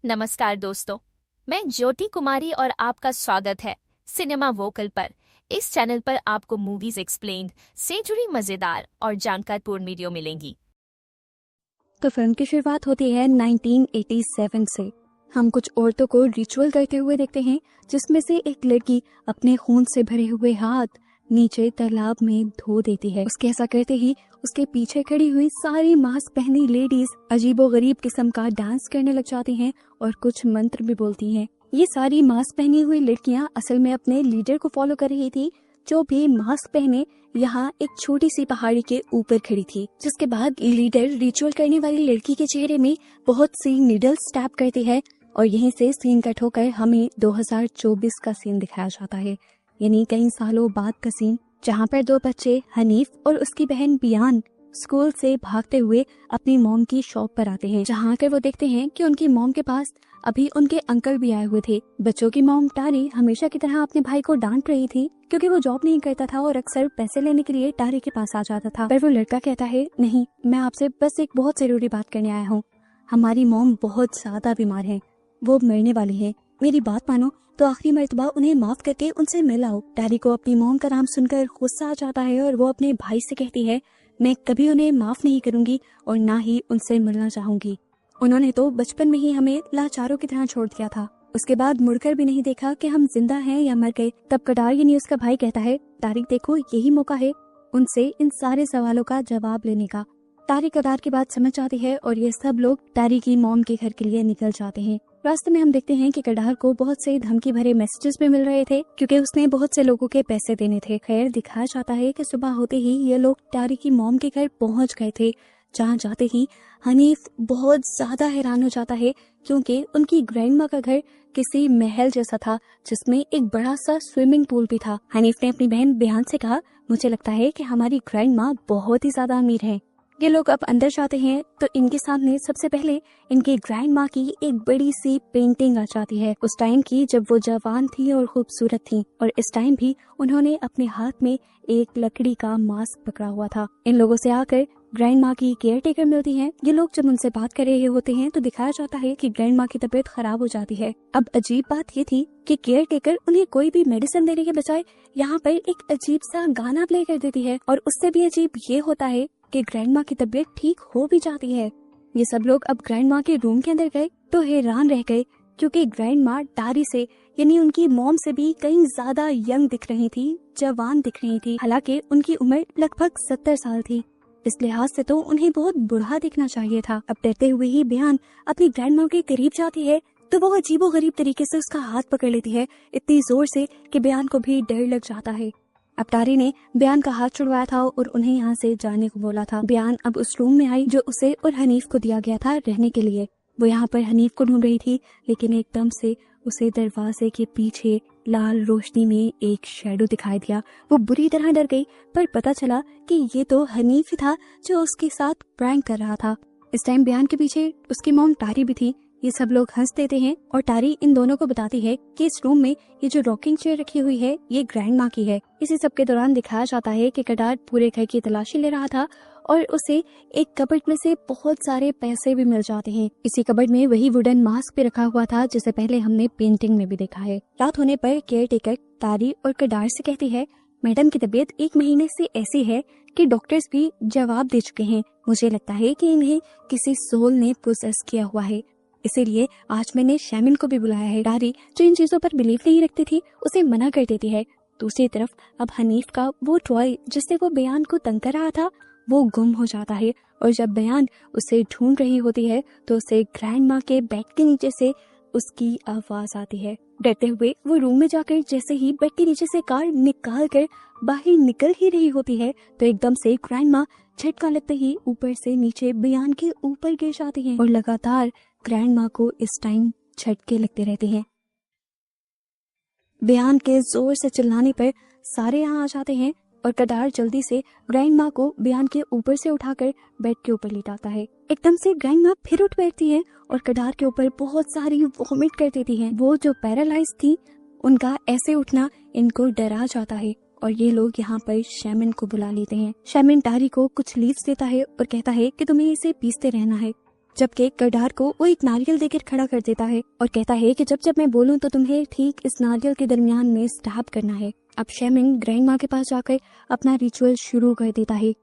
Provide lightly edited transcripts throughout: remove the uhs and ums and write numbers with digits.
नमस्कार दोस्तों, मैं ज्योति कुमारी और आपका स्वागत है सिनेमा वोकल पर। इस चैनल पर आपको मूवीज एक्सप्लेन्ड से जुड़ी मजेदार और जानकारपूर्ण वीडियो मिलेंगी। तो फिल्म की शुरुआत होती है 1987 से। हम कुछ औरतों को रिचुअल करते हुए देखते हैं, जिसमें से एक लड़की अपने खून से भरे हुए हाथ नीचे तालाब में धो देती है। उसके ऐसा करते ही उसके पीछे खड़ी हुई सारी मास्क पहनी लेडीज अजीबोगरीब किस्म का डांस करने लग जाती हैं और कुछ मंत्र भी बोलती हैं। ये सारी मास्क पहनी हुई लड़कियां असल में अपने लीडर को फॉलो कर रही थी, जो भी मास्क पहने यहाँ एक छोटी सी पहाड़ी के ऊपर खड़ी थी। जिसके बाद लीडर रिचुअल करने वाली लड़की के चेहरे में बहुत सी नीडल्स टैप करती है और यहीं से सीन कट होकर हमें 2024 का सीन दिखाया जाता है, यानी कई सालों बाद का सीन, जहाँ पर दो बच्चे हनीफ और उसकी बहन बियान स्कूल से भागते हुए अपनी मॉम की शॉप पर आते हैं, जहाँ कर वो देखते हैं कि उनकी मॉम के पास अभी उनके अंकल भी आए हुए थे। बच्चों की मॉम टारी हमेशा की तरह अपने भाई को डांट रही थी, क्योंकि वो जॉब नहीं करता था और अक्सर पैसे लेने के लिए टारी के पास आ जाता था। पर वो लड़का कहता है, नहीं, मैं आपसे बस एक बहुत जरूरी बात करने आया हूँ। हमारी मॉम बहुत ज्यादा बीमार है, वो मरने वाली है। मेरी बात मानो तो आखिरी मर्तबा उन्हें माफ करके उनसे मिल आओ। टारी को अपनी मॉम का नाम सुनकर गुस्सा आ जाता है और वो अपने भाई से कहती है, मैं कभी उन्हें माफ नहीं करूंगी और ना ही उनसे मिलना चाहूंगी। उन्होंने तो बचपन में ही हमें लाचारों की तरह छोड़ दिया था। उसके बाद मुड़कर भी नहीं देखा कि हम जिंदा हैं या मर गए। तब कटार यानी उसका भाई कहता है, तारिक देखो, यही मौका है उनसे इन सारे सवालों का जवाब लेने का। तारिक कटार की बात समझ जाती है और ये सब लोग तारिक की मॉम के घर के लिए निकल जाते हैं। रास्ते में हम देखते हैं कि कटार को बहुत से धमकी भरे मैसेजेस भी मिल रहे थे, क्योंकि उसने बहुत से लोगों के पैसे देने थे। खैर, दिखाया जाता है कि सुबह होते ही ये लोग तारिक की मॉम के घर पहुंच गए थे, जहाँ जाते ही हनीफ बहुत ज्यादा हैरान हो जाता है, क्योंकि उनकी ग्रैंडमा का घर किसी महल जैसा था, जिसमें एक बड़ा सा स्विमिंग पूल भी था। हनीफ ने अपनी बहन बियान से कहा, मुझे लगता है कि हमारी ग्रैंडमा बहुत ही ज्यादा अमीर है। ये लोग अब अंदर जाते हैं तो इनके सामने सबसे पहले इनकी ग्रैंड माँ की एक बड़ी सी पेंटिंग आ जाती है, उस टाइम की जब वो जवान थी और खूबसूरत थी, और इस टाइम भी उन्होंने अपने हाथ में एक लकड़ी का मास्क पकड़ा हुआ था। इन लोगों से आकर ग्रैंड माँ की केयर टेकर मिलती हैं। ये लोग जब उनसे बात कर रहे होते हैं तो दिखाया जाता है कि ग्रैंड माँ की तबीयत खराब हो जाती है। अब अजीब बात ये थी कि केयर टेकर उन्हें कोई भी मेडिसिन देने के बजाय यहाँ पर एक अजीब सा गाना प्ले कर देती है, और उससे भी अजीब ये होता है कि ग्रैंड माँ की तबीयत ठीक हो भी जाती है। ये सब लोग अब ग्रैंड माँ के रूम के अंदर गए तो हैरान रह गए, क्योंकि ग्रैंड माँ टारी से यानी उनकी मॉम से भी कहीं ज्यादा यंग दिख रही थी, जवान दिख रही थी। हालांकि उनकी उम्र लगभग 70 साल थी। इस लिहाज से तो उन्हें बहुत बुढ़ा दिखना चाहिए था। अब डरते हुए ही बियान अपनी ग्रैंड माँ के करीब जाती है तो वो अजीबोगरीब तरीके से उसका हाथ पकड़ लेती है, इतनी जोर से कि बियान को भी डर लग जाता है। अब टारी ने बियान का हाथ छुड़वाया था और उन्हें यहाँ से जाने को बोला था। बियान अब उस रूम में आई जो उसे और हनीफ को दिया गया था रहने के लिए। वो यहाँ पर हनीफ को ढूंढ रही थी, लेकिन एकदम से उसे दरवाजे के पीछे लाल रोशनी में एक शैडो दिखाई दिया। वो बुरी तरह डर गई, पर पता चला कि ये तो हनीफ ही था जो उसके साथ प्रैंक कर रहा था। इस टाइम बियान के पीछे उसकी मॉम टारी भी थी। ये सब लोग हंस देते हैं और टारी इन दोनों को बताती है कि इस रूम में ये जो रॉकिंग चेयर रखी हुई है ये ग्रैंड माँ की है। इसी सब के दौरान दिखाया जाता है कि कटार पूरे घर की तलाशी ले रहा था और उसे एक कबर्ड में से बहुत सारे पैसे भी मिल जाते हैं। इसी कबर्ड में वही वुडन मास्क भी रखा हुआ था जिसे पहले हमने पेंटिंग में भी देखा है। रात होने पर केयर टेकर टारी और कटार से कहती है, मैडम की तबीयत 1 महीने से ऐसी है कि डॉक्टर्स भी जवाब दे चुके हैं। मुझे लगता है कि इन्हें किसी सोल ने पोसेस किया हुआ है, इसीलिए आज मैंने शैमिन को भी बुलाया है। टारी जो इन चीजों पर बिलीव नहीं रखती थी उसे मना कर देती है। दूसरी तरफ अब हनीफ का वो टॉय जिससे वो बयान को तंग कर रहा था वो गुम हो जाता है, और जब बयान उसे ढूंढ रही होती है तो उसे ग्रैंड माँ के बेड के नीचे से उसकी आवाज आती है। डरते हुए वो रूम में जाकर जैसे ही बेड के नीचे से कार निकाल कर बाहर निकल ही रही होती है तो एकदम से ग्रैंड माँ झटका लगते ही ऊपर से नीचे बयान के ऊपर गिर जाती है, और लगातार ग्रैंड माँ को इस टाइम झटके लगते रहते हैं। बयान के जोर से चिल्लाने पर सारे यहाँ आ जाते हैं और कटार जल्दी से ग्रैंड माँ को बयान के ऊपर से उठाकर बेड के ऊपर लिटाता है। एकदम से ग्रैंड माँ फिर उठ बैठती है और कटार के ऊपर बहुत सारी वॉमिट कर देती है। वो जो पैरालाइज थी उनका ऐसे उठना इनको डरा जाता है और ये लोग यहाँ पर शैमिन को बुला लेते हैं। शैमिन टारी को कुछ लीव्स देता है और कहता है कि तुम्हें इसे पीसते रहना है, जबकि करदार को वो एक नारियल देकर खड़ा कर देता है और कहता है कि जब जब मैं बोलूं तो तुम्हें ठीक इस नारियल के दरमियान में स्टैब करना है। अब शेमिंग ग्रैंड माँ के पास जाकर अपना रिचुअल शुरू कर देता है।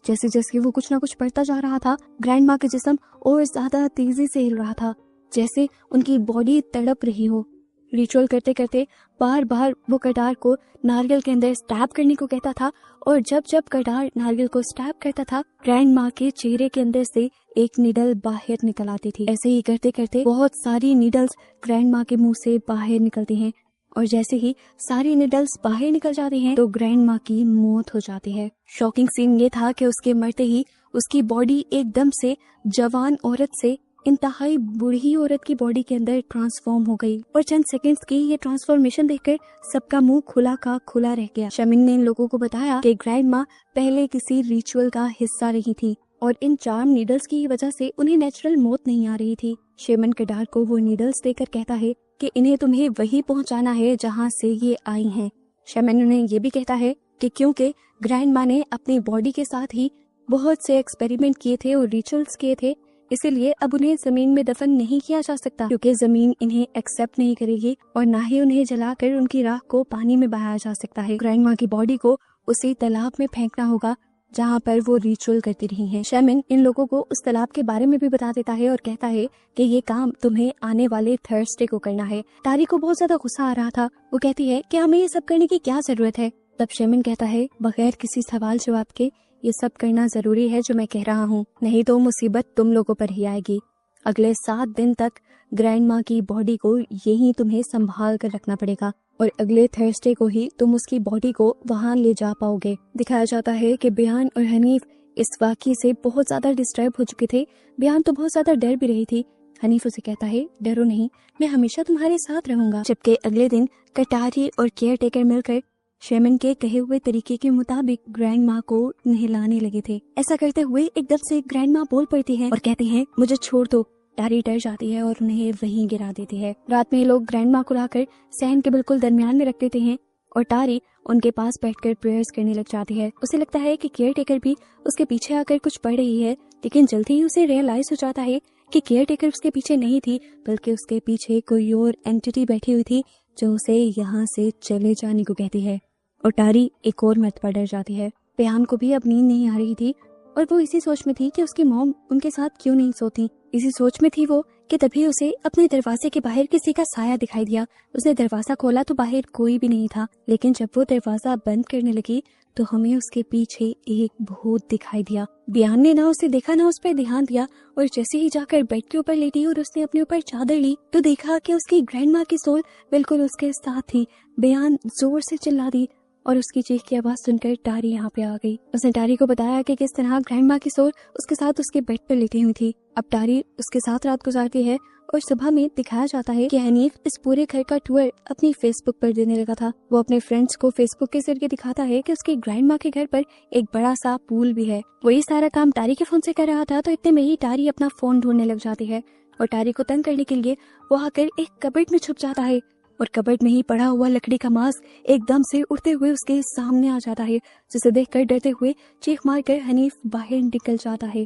जैसे जैसे वो कुछ ना कुछ पढ़ता जा रहा था, ग्रैंड माँ का जिस्म और ज्यादा तेजी से हिल रहा था, जैसे उनकी बॉडी तड़प रही हो। रिचुअल करते करते बार बार वो करदार को नारियल के अंदर स्टैब करने को कहता था और जब जब करदार नारियल को स्टैब करता था, ग्रैंड माँ के चेहरे के अंदर से एक नीडल बाहर निकल आती थी। ऐसे ही करते करते बहुत सारी नीडल्स ग्रैंड माँ के मुंह से बाहर निकलती हैं और जैसे ही सारी नीडल्स बाहर निकल जाती हैं तो ग्रैंड माँ की मौत हो जाती है। शॉकिंग सीन ये था कि उसके मरते ही उसकी बॉडी एकदम से जवान औरत से इंतहाई बूढ़ी औरत की बॉडी के अंदर ट्रांसफॉर्म हो गई और चंद सेकंड्स की ये ट्रांसफॉर्मेशन देखकर सबका मुंह खुला का खुला रह गया। शमिन ने इन लोगों को बताया कि ग्रैंड माँ पहले किसी रिचुअल का हिस्सा रही थी और इन चार्म नीडल्स की वजह से उन्हें नेचुरल मौत नहीं आ रही थी। शेमन करदार को वो नीडल्स देकर कहता है कि इन्हें तुम्हें वही पहुंचाना है जहां से ये आई हैं। शेमन उन्हें ये भी कहता है कि क्योंकि ग्रैंड माँ ने अपनी बॉडी के साथ ही बहुत से एक्सपेरिमेंट किए थे और रिचुअल्स किए थे, इसीलिए अब उन्हें जमीन में दफन नहीं किया जा सकता क्योंकि जमीन इन्हें एक्सेप्ट नहीं करेगी और ना ही उन्हें जलाकर उनकी राख को पानी में बहाया जा सकता है। ग्रैंड माँ की बॉडी को उसी तालाब में फेंकना होगा जहाँ पर वो रिचुअल करती रही हैं। शेमिन इन लोगों को उस तालाब के बारे में भी बता देता है और कहता है कि ये काम तुम्हें आने वाले थर्सडे को करना है। तारी को बहुत ज्यादा गुस्सा आ रहा था। वो कहती है कि हमें ये सब करने की क्या जरूरत है। तब शेमिन कहता है बगैर किसी सवाल जवाब के ये सब करना जरूरी है जो मैं कह रहा हूँ, नहीं तो मुसीबत तुम लोगों पर ही आएगी। अगले 7 दिन तक ग्रैंड माँ की बॉडी को यहीं तुम्हें संभाल कर रखना पड़ेगा और अगले थर्सडे को ही तुम उसकी बॉडी को वहाँ ले जा पाओगे। दिखाया जाता है कि बयान और हनीफ इस वाकये से बहुत ज्यादा डिस्टर्ब हो चुके थे। बयान तो बहुत ज्यादा डर भी रही थी। हनीफ उसे कहता है डरो नहीं, मैं हमेशा तुम्हारे साथ रहूंगा। जबकि अगले दिन कटारी और केयर टेकर मिलकर शेमिन के कहे हुए तरीके के मुताबिक ग्रैंड माँ को नहलाने लगे थे। ऐसा करते हुए एकदम से ग्रैंड माँ बोल पड़ती है और कहती है मुझे छोड़ दो। टारी डर जाती है और उन्हें वहीं गिरा देती है। रात में लोग ग्रैंड माँ को लाकर सहन के बिल्कुल दरमियान में रख देते हैं और टारी उनके पास बैठकर प्रेयर्स करने लग जाती है। उसे लगता है कि केयर टेकर भी उसके पीछे आकर कुछ पढ़ रही है, लेकिन जल्दी ही उसे रियलाइज हो जाता है कि केयर टेकर उसके पीछे नहीं थी बल्कि उसके पीछे कोई और एंटिटी बैठी हुई थी जो उसे यहाँ से चले जाने को कहती है। और टारी एक और मरतबा डर जाती है। बयान को भी अब नींद नहीं आ रही थी और वो इसी सोच में थी कि उसकी मॉम उनके साथ क्यों नहीं सोती। इसी सोच में थी वो कि तभी उसे अपने दरवाजे के बाहर किसी का साया दिखाई दिया। उसने दरवाजा खोला तो बाहर कोई भी नहीं था, लेकिन जब वो दरवाजा बंद करने लगी तो हमें उसके पीछे एक भूत दिखाई दिया। बयान ने ना उसे देखा ना उस पर ध्यान दिया और जैसे ही जाकर बेड के ऊपर लेटी और उसने अपने ऊपर चादर ली तो देखा कि उसकी ग्रैंड माँ की सोल बिल्कुल उसके साथ थी। बयान जोर से चिल्ला दी और उसकी चीख की आवाज सुनकर टारी यहाँ पे आ गई। उसने टारी को बताया कि किस तरह ग्रैंड माँ की सोल उसके साथ उसके बेड पर लेटी हुई थी। अब टारी उसके साथ रात गुजारती है और सुबह में दिखाया जाता है कि हनीफ इस पूरे घर का टूर अपनी फेसबुक पर देने लगा था। वो अपने फ्रेंड्स को फेसबुक के जरिए दिखाता है कि उसकी ग्रैंड माँ के घर पर एक बड़ा सा पूल भी है। वो ये सारा काम टारी के फोन से कर रहा था तो इतने में ही टारी अपना फोन ढूंढने लग जाती है और टारी को तंग करने के लिए वो आकर एक कबर्ड में छुप जाता है और कबर्ड में ही पड़ा हुआ लकड़ी का मास्क एकदम से उड़ते हुए उसके सामने आ जाता है, जिसे देखकर डरते हुए चीख मारकर हनीफ बाहर निकल जाता है।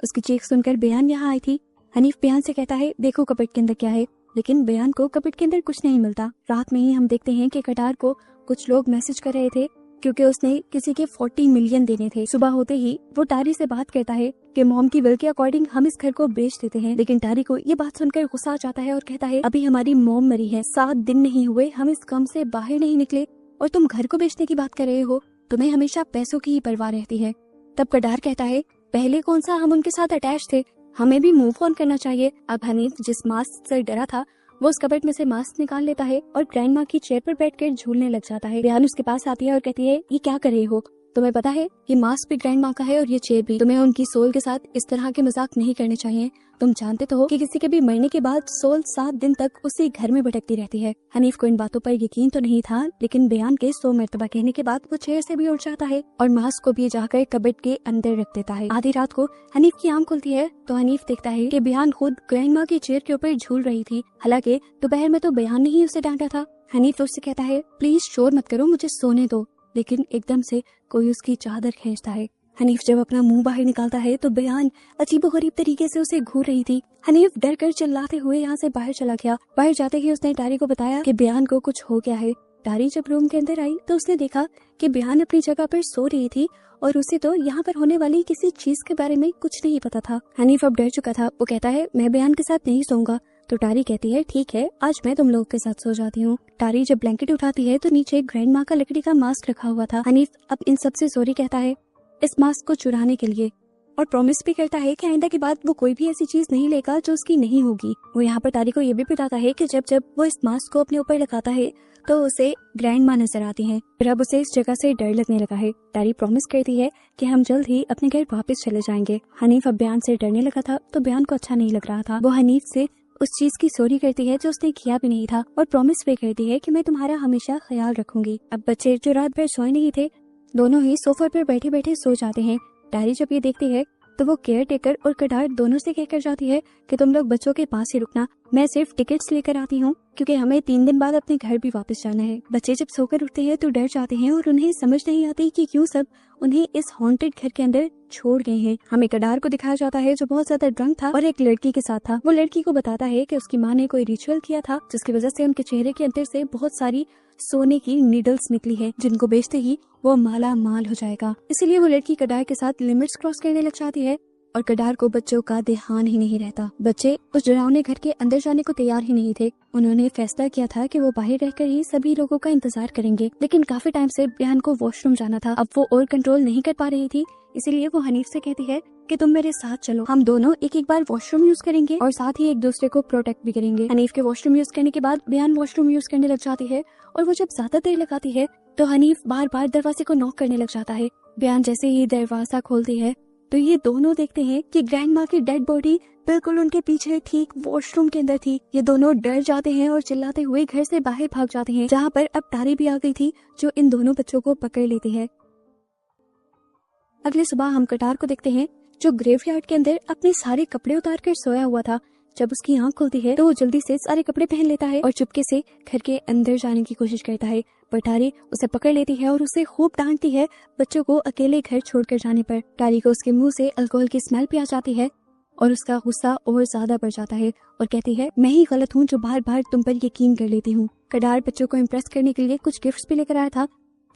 उसकी चीख सुनकर बयान यहाँ आई थी। हनीफ बयान से कहता है देखो कबर्ड के अंदर क्या है, लेकिन बयान को कबर्ड के अंदर कुछ नहीं मिलता। रात में ही हम देखते हैं कि कटार को कुछ लोग मैसेज कर रहे थे क्योंकि उसने किसी के 40 मिलियन देने थे। सुबह होते ही वो टारी से बात करता है कि मॉम की विल के अकॉर्डिंग हम इस घर को बेच देते हैं, लेकिन टारी को ये बात सुनकर गुस्सा आ जाता है और कहता है अभी हमारी मॉम मरी है, 7 दिन नहीं हुए हम इस कम से बाहर नहीं निकले और तुम घर को बेचने की बात कर रहे हो। तुम्हें हमेशा पैसों की ही परवाह रहती है। तब कटार कहता है पहले कौन सा हम उनके साथ अटैच थे, हमें भी मूव ऑन करना चाहिए। अब हनीफ जिस मास्क से डरा था वो उस कबर्ड में से मास्क निकाल लेता है और ग्रैंड माँ की चेयर पर बैठकर झूलने लग जाता है। बयान उसके पास आती है और कहती है ये क्या कर रहे हो, तुम्हें पता है ये मास्क भी ग्रैंड माँ का है और ये चेयर भी। तुम्हें उनकी सोल के साथ इस तरह के मजाक नहीं करने चाहिए। तुम जानते तो हो कि किसी के भी मरने के बाद सोल 7 दिन तक उसी घर में भटकती रहती है। हनीफ को इन बातों पर यकीन तो नहीं था, लेकिन बयान के 100 मरतबा कहने के बाद वो चेयर से भी उठ जाता है और मास्क को भी जाकर कबर्ड के अंदर रख देता है। आधी रात को हनीफ की आंख खुलती है तो हनीफ देखता है कि बयान खुद ग्रैंड माँ की चेयर के ऊपर झूल रही थी। हालांकि दोपहर में तो बयान ने ही उसे डांटा था। हनीफ उससे कहता है प्लीज शोर मत करो, मुझे सोने दो, लेकिन एकदम से कोई उसकी चादर खींचता है। हनीफ जब अपना मुंह बाहर निकालता है तो बयान अजीबोगरीब तरीके से उसे घूर रही थी। हनीफ डर कर चिल्लाते हुए यहाँ से बाहर चला गया। बाहर जाते ही उसने टारी को बताया कि बयान को कुछ हो गया है। टारी जब रूम के अंदर आई तो उसने देखा कि बयान अपनी जगह पर सो रही थी और उसे तो यहाँ पर होने वाली किसी चीज के बारे में कुछ नहीं पता था। हनीफ अब डर चुका था। वो कहता है मैं बयान के साथ नहीं सोऊंगा। तो टारी कहती है ठीक है, आज मैं तुम लोगों के साथ सो जाती हूँ। टारी जब ब्लैंकेट उठाती है तो नीचे ग्रैंड माँ का लकड़ी का मास्क रखा हुआ था। हनीफ अब इन सबसे सॉरी कहता है इस मास्क को चुराने के लिए और प्रॉमिस भी करता है कि आइंदा के बाद वो कोई भी ऐसी चीज नहीं लेगा जो उसकी नहीं होगी। वो यहाँ पर टारी को ये भी बताता है कि जब जब वो इस मास्क को अपने ऊपर लगाता है तो उसे ग्रैंड माँ नजर आती हैं। फिर अब उसे इस जगह से डर लगने लगा है। टारी प्रॉमिस करती है कि हम जल्द ही अपने घर वापस चले जाएंगे। हनीफ अब बयान से डरने लगा था तो बयान को अच्छा नहीं लग रहा था। वो हनीफ से उस चीज की सॉरी करती है जो उसने किया भी नहीं था और प्रॉमिस भी करती है कि मैं तुम्हारा हमेशा ख्याल रखूंगी। अब बच्चे जो रात भर सोए नहीं थे दोनों ही सोफा पर बैठे बैठे सो जाते हैं। टारी जब ये देखती है तो वो केयर टेकर और कटार दोनों से कहकर जाती है कि तुम लोग बच्चों के पास ही रुकना, मैं सिर्फ टिकट्स लेकर आती हूँ क्योंकि हमें 3 दिन बाद अपने घर भी वापस जाना है। बच्चे जब सोकर उठते हैं तो डर जाते हैं और उन्हें समझ नहीं आती कि क्यों सब उन्हें इस हॉन्टेड घर के अंदर छोड़ गए हैं। हमें कटार को दिखाया जाता है जो बहुत ज्यादा ड्रंक था और एक लड़की के साथ था। वो लड़की को बताता है कि उसकी माँ ने कोई रिचुअल किया था जिसकी वजह से उनके चेहरे के अंदर से बहुत सारी सोने की नीडल्स निकली है जिनको बेचते ही वो माला माल हो जाएगा। इसीलिए वो लड़की कटार के साथ लिमिट्स क्रॉस करने लग जाती है और कटार को बच्चों का ध्यान ही नहीं रहता। बच्चे उस डरावने घर के अंदर जाने को तैयार ही नहीं थे। उन्होंने फैसला किया था कि वो बाहर रहकर ही सभी लोगों का इंतजार करेंगे, लेकिन काफी टाइम से बयान को वॉशरूम जाना था। अब वो और कंट्रोल नहीं कर पा रही थी, इसीलिए वो हनीफ से कहती है कि तुम मेरे साथ चलो, हम दोनों एक एक बार वॉशरूम यूज करेंगे और साथ ही एक दूसरे को प्रोटेक्ट भी करेंगे। हनीफ के वॉशरूम यूज करने के बाद बयान वॉशरूम यूज करने लग जाती है और वो जब ज्यादा देर लगाती है तो हनीफ बार बार दरवाजे को नॉक करने लग जाता है। बयान जैसे ही दरवाजा खोलती है तो ये दोनों देखते हैं कि ग्रैंड माँ की डेड बॉडी बिल्कुल उनके पीछे ठीक वॉशरूम के अंदर थी। ये दोनों डर जाते हैं और चिल्लाते हुए घर से बाहर भाग जाते हैं, जहाँ पर अब टारी भी आ गई थी जो इन दोनों बच्चों को पकड़ लेती है। अगली सुबह हम कटार को देखते हैं जो ग्रेवयार्ड के अंदर अपने सारे कपड़े उतार कर सोया हुआ था। जब उसकी आंख खुलती है तो वो जल्दी से सारे कपड़े पहन लेता है और चुपके से घर के अंदर जाने की कोशिश करता है, पर टारी उसे पकड़ लेती है और उसे खूब डांटती है बच्चों को अकेले घर छोड़कर जाने पर। टारी को उसके मुंह से अल्कोहल की स्मेल भी आ जाती है और उसका गुस्सा और ज्यादा बढ़ जाता है और कहती है मैं ही गलत हूँ जो बार बार तुम पर यकीन कर लेती हूँ। कटार बच्चों को इम्प्रेस करने के लिए कुछ गिफ्ट्स भी लेकर आया था,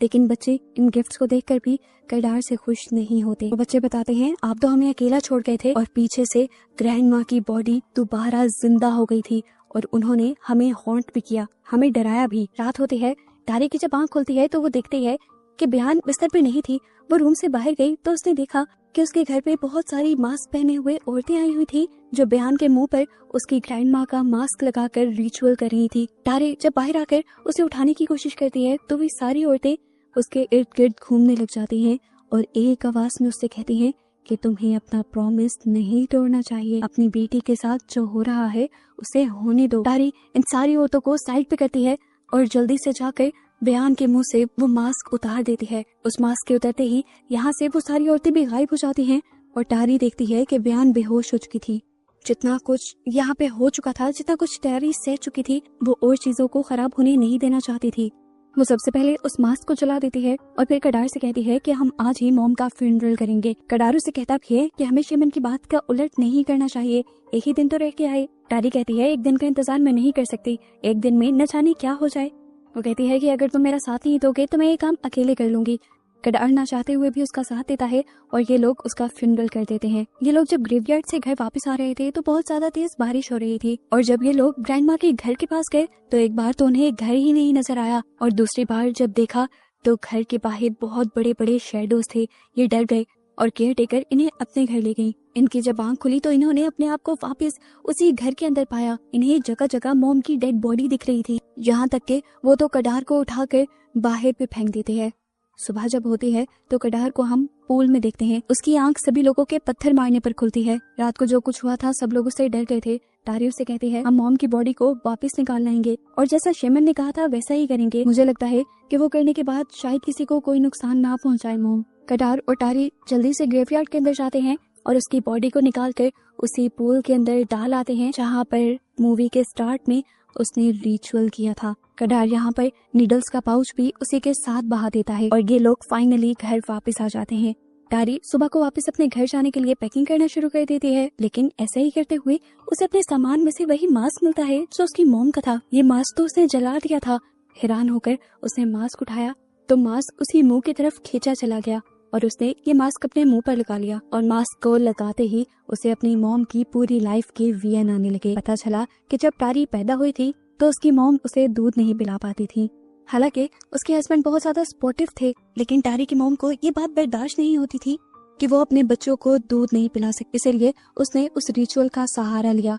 लेकिन बच्चे इन गिफ्ट्स को देखकर भी कटार से खुश नहीं होते। वो बच्चे बताते हैं आप तो हमें अकेला छोड़ गए थे और पीछे से ग्रैंड माँ की बॉडी दोबारा जिंदा हो गई थी और उन्होंने हमें हॉन्ट भी किया, हमें डराया भी। रात होती है, टारी की जब आंख खुलती है तो वो देखती है कि बयान बिस्तर पे नहीं थी। वो रूम से बाहर गई तो उसने देखा कि उसके घर पे बहुत सारी मास्क पहने हुए औरतें आई हुई थी जो बयान के मुंह पर उसकी ग्रैंड माँ का मास्क लगाकर रिचुअल कर रही थी। टारी जब बाहर आकर उसे उठाने की कोशिश करती है तो वे सारी औरतें उसके इर्द गिर्द घूमने लग जाती हैं और एक आवाज में उससे कहती हैं कि तुम्हें अपना प्रॉमिस नहीं तोड़ना चाहिए, अपनी बेटी के साथ जो हो रहा है उसे होने दो। टारी इन सारी औरतों को साइड पे करती है और जल्दी से जाकर बयान के मुंह से वो मास्क उतार देती है। उस मास्क के उतरते ही यहाँ से वो सारी औरतें भी गायब हो जाती हैं और टारी देखती है कि बयान बेहोश हो चुकी थी। जितना कुछ यहाँ पे हो चुका था, जितना कुछ टारी सह चुकी थी, वो और चीजों को खराब होने नहीं देना चाहती थी। वो सबसे पहले उस मास्क को जला देती है और फिर कटार से कहती है कि हम आज ही मॉम का फ्यूनरल करेंगे। कटार से कहता भी है कि हमें शेमन की बात का उलट नहीं करना चाहिए, एक ही दिन तो रह के आए। टारी कहती है एक दिन का इंतजार मैं नहीं कर सकती, एक दिन में न जाने क्या हो जाए। वो कहती है कि अगर तुम मेरा साथ नहीं दोगे तो मैं ये काम अकेले कर लूंगी। कटार ना चाहते हुए भी उसका साथ देता है और ये लोग उसका फ्यूनरल कर देते हैं। ये लोग जब ग्रेवयार्ड से घर वापस आ रहे थे तो बहुत ज्यादा तेज बारिश हो रही थी और जब ये लोग ग्रैंड माँ के घर के पास गए तो एक बार तो उन्हें घर ही नहीं नजर आया और दूसरी बार जब देखा तो घर के बाहर बहुत बड़े बड़े शेडोज थे। ये डर गए और केयर टेकर इन्हें अपने घर ले गई। इनकी जब आंख खुली तो इन्होंने अपने आप को वापस उसी घर के अंदर पाया। इन्हें जगह जगह मॉम की डेड बॉडी दिख रही थी, यहाँ तक के वो तो कटार को उठाकर बाहर पे फेंक देते हैं। सुबह जब होती है तो कटार को हम पूल में देखते हैं। उसकी आंख सभी लोगों के पत्थर मारने पर खुलती है। रात को जो कुछ हुआ था सब लोग उससे डर गए थे। टारी उससे कहती है हम मॉम की बॉडी को वापस निकाल लाएंगे और जैसा शेमन ने कहा था वैसा ही करेंगे। मुझे लगता है कि वो करने के बाद शायद किसी को कोई नुकसान ना पहुंचाए मॉम। कटार और टारी जल्दी से ग्रेवयार्ड के अंदर जाते हैं और उसकी बॉडी को निकाल कर उसी पूल के अंदर डाल आते हैं जहाँ पर मूवी के स्टार्ट में उसने रिचुअल किया था। कटार यहाँ पर नीडल्स का पाउच भी उसी के साथ बहा देता है और ये लोग फाइनली घर वापस आ जाते हैं। तारी सुबह को वापस अपने घर जाने के लिए पैकिंग करना शुरू कर देती है, लेकिन ऐसा ही करते हुए उसे अपने सामान में से वही मास्क मिलता है जो उसकी मॉम का था। ये मास्क तो उसने जला दिया था। हैरान होकर उसने मास्क उठाया तो मास्क उसी मुंह की तरफ खींचा चला गया और उसने ये मास्क अपने मुंह पर लगा लिया और मास्क को लगाते ही उसे अपनी मॉम की पूरी लाइफ के वीएन आने लगे। पता चला कि जब तारी पैदा हुई थी तो उसकी मॉम उसे दूध नहीं पिला पाती थी। हालांकि उसके हस्बैंड बहुत ज्यादा सपोर्टिव थे, लेकिन तारी की मॉम को ये बात बर्दाश्त नहीं होती थी कि वो अपने बच्चों को दूध नहीं पिला सकती, इसलिए उसने उस रिचुअल का सहारा लिया।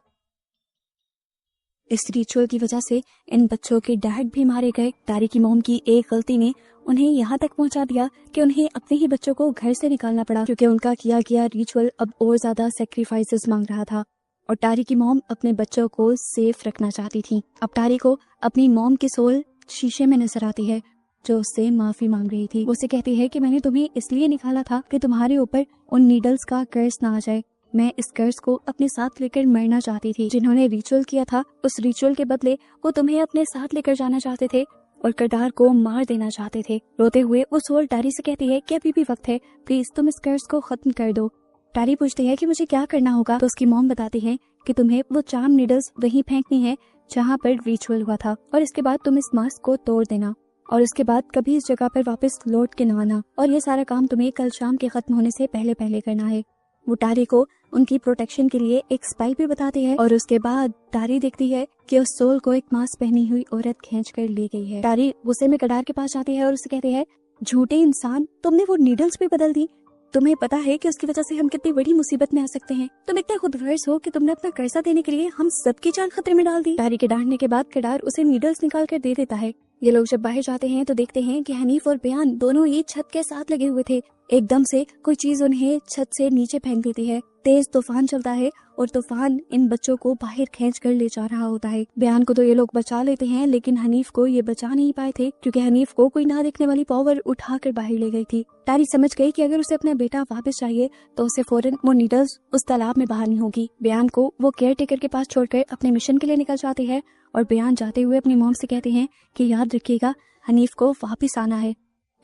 इस रिचुअल की वजह से इन बच्चों के डैड भी मारे गए। तारी की मॉम की एक गलती ने उन्हें यहाँ तक पहुँचा दिया कि उन्हें अपने ही बच्चों को घर से निकालना पड़ा, क्योंकि उनका किया गया रिचुअल अब और ज्यादा सेक्रीफाइसेस मांग रहा था और तारी की मॉम अपने बच्चों को सेफ रखना चाहती थी। अब तारी को अपनी मॉम की सोल शीशे में नजर आती है जो उससे माफी मांग रही थी। वो उसे कहती है कि मैंने तुम्हें इसलिए निकाला था कि तुम्हारे ऊपर उन नीडल्स का कर्ज ना आ जाए। मैं इस कर्ज को अपने साथ लेकर मरना चाहती थी। जिन्होंने रिचुअल किया था उस रिचुअल के बदले वो तुम्हें अपने साथ लेकर जाना चाहते थे और करदार को मार देना चाहते थे। रोते हुए वो सोल तारी से कहती है कि अभी भी वक्त है, प्लीज तुम इस कर्ज को खत्म कर दो। तारी पूछती है कि मुझे क्या करना होगा, तो उसकी मॉम बताती है कि तुम्हें वो चार्म नीडल्स वहीं फेंकनी है जहाँ पर रिचुअल हुआ था और इसके बाद तुम इस मास्क को तोड़ देना और इसके बाद कभी इस जगह पर वापस लौट के न आना और ये सारा काम तुम्हें कल शाम के खत्म होने से पहले पहले करना है। वो तारी को उनकी प्रोटेक्शन के लिए एक स्पेल भी बताती है और उसके बाद तारी देखती है कि उस सोल को एक मास्क पहनी हुई औरत खींच कर ले गई है। तारी गुस्से में कडार के पास जाती है और उसे कहती है, झूठे इंसान, तुमने वो नीडल्स भी बदल दी। तुम्हें पता है कि उसकी वजह से हम कितनी बड़ी मुसीबत में आ सकते हैं। तुम इतने खुदगर्ज हो कि तुमने अपना कर्जा देने के लिए हम सबकी जान खतरे में डाल दी। तारी के डांटने के बाद कडार उसे नीडल्स निकाल कर दे देता है। ये लोग जब बाहर जाते हैं तो देखते हैं कि हनीफ और बयान दोनों ही छत के साथ लगे हुए थे। एकदम से कोई चीज उन्हें छत से नीचे फेंक देती है। तेज तूफान चलता है और तूफान इन बच्चों को बाहर खींच कर ले जा रहा होता है। बयान को तो ये लोग बचा लेते हैं, लेकिन हनीफ को ये बचा नहीं पाए थे क्योंकि हनीफ को कोई ना देखने वाली पावर उठाकर बाहर ले गई थी। तारी समझ गई कि अगर उसे अपना बेटा वापस चाहिए तो उसे फौरन वो नीडल्स उस तालाब में बहानी होगी। बयान को वो केयर टेकर के पास छोड़कर अपने मिशन के लिए निकल जाती है और बयान जाते हुए अपनी मॉम से कहते हैं कि याद रखिएगा, हनीफ को वापस आना है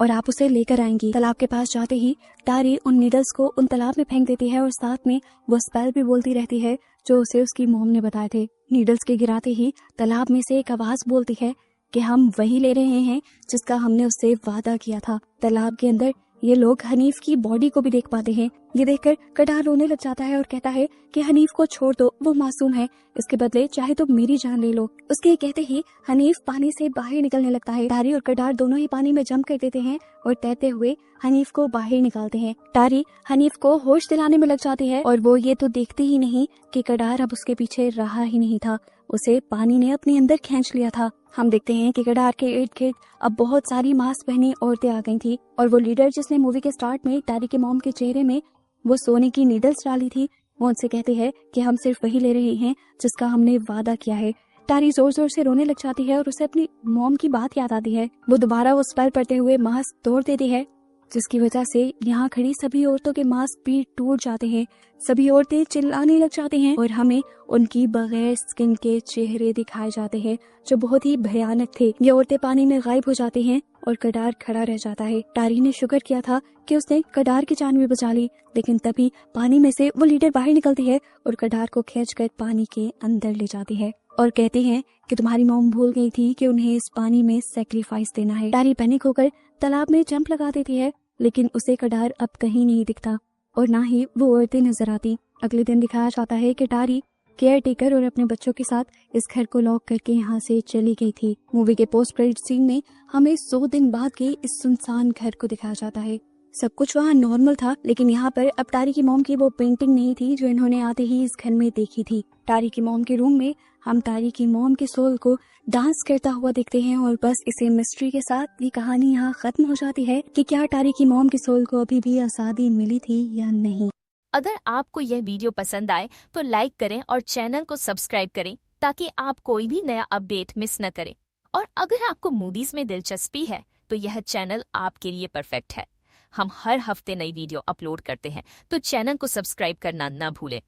और आप उसे लेकर आएंगी। तालाब के पास जाते ही तारी उन नीडल्स को उन तालाब में फेंक देती है और साथ में वो स्पेल भी बोलती रहती है जो उसे उसकी मॉम ने बताए थे। नीडल्स के गिराते ही तालाब में से एक आवाज बोलती है कि हम वही ले रहे हैं जिसका हमने उससे वादा किया था। तालाब के अंदर ये लोग हनीफ की बॉडी को भी देख पाते हैं। ये देखकर कडार रोने लग जाता है और कहता है कि हनीफ को छोड़ दो, वो मासूम है, इसके बदले चाहे तो मेरी जान ले लो। उसके कहते ही हनीफ पानी से बाहर निकलने लगता है। तारी और कडार दोनों ही पानी में जंप कर देते हैं और तैरते हुए हनीफ को बाहर निकालते हैं। तारी हनीफ को होश दिलाने में लग जाती है और वो ये तो देखती ही नहीं कि कडार अब उसके पीछे रहा ही नहीं था, उसे पानी ने अपने अंदर खींच लिया था। हम देखते हैं कि कडार के इर्द गिर्द अब बहुत सारी मास्क पहनी औरतें आ गई थी और वो लीडर जिसने मूवी के स्टार्ट में तारी के मॉम के चेहरे में वो सोने की नीडल्स डाली थी, वो उनसे कहते हैं कि हम सिर्फ वही ले रहे हैं जिसका हमने वादा किया है। तारी जोर जोर से रोने लग जाती है और उसे अपनी मॉम की बात याद आती है। वो दोबारा वो स्पेल पढ़ते हुए मास्क तोड़ देती है, जिसकी वजह से यहाँ खड़ी सभी औरतों के मास्क भी टूट जाते हैं। सभी औरतें चिल्लाने लग जाती हैं और हमें उनकी बगैर स्किन के चेहरे दिखाए जाते हैं जो बहुत ही भयानक थे। ये औरतें पानी में गायब हो जाती हैं और कडार खड़ा रह जाता है। तारी ने शुक्र किया था कि उसने कडार की जान भी बचा ली, लेकिन तभी पानी में से वो लीडर बाहर निकलती है और कडार को खींचकर पानी के अंदर ले जाती है और कहते हैं कि तुम्हारी मॉम भूल गई थी कि उन्हें इस पानी में सैक्रिफाइस देना है। तारी पैनिक होकर तालाब में जंप लगा देती है, लेकिन उसे कडार अब कहीं नहीं दिखता और ना ही वो औरतें नजर आती। अगले दिन दिखाया जाता है कि तारी केयर टेकर और अपने बच्चों के साथ इस घर को लॉक करके यहाँ से चली गई थी। मूवी के पोस्ट क्रेडिट सीन में हमें 100 दिन बाद के इस सुनसान घर को दिखाया जाता है। सब कुछ वहाँ नॉर्मल था, लेकिन यहाँ पर अब तारी की मॉम की वो पेंटिंग नहीं थी जो इन्होंने आते ही इस घर में देखी थी। तारी की मॉम के रूम में हम तारी की मॉम के सोल को डांस करता हुआ देखते हैं और बस इसे मिस्ट्री के साथ ये कहानी यहाँ खत्म हो जाती है कि क्या तारी की मॉम के सोल को अभी भी आज़ादी मिली थी या नहीं। अगर आपको यह वीडियो पसंद आए तो लाइक करें और चैनल को सब्सक्राइब करें ताकि आप कोई भी नया अपडेट मिस न करें। और अगर आपको मूवीज में दिलचस्पी है तो यह चैनल आपके लिए परफेक्ट है। हम हर हफ्ते नई वीडियो अपलोड करते हैं, तो चैनल को सब्सक्राइब करना न भूलें।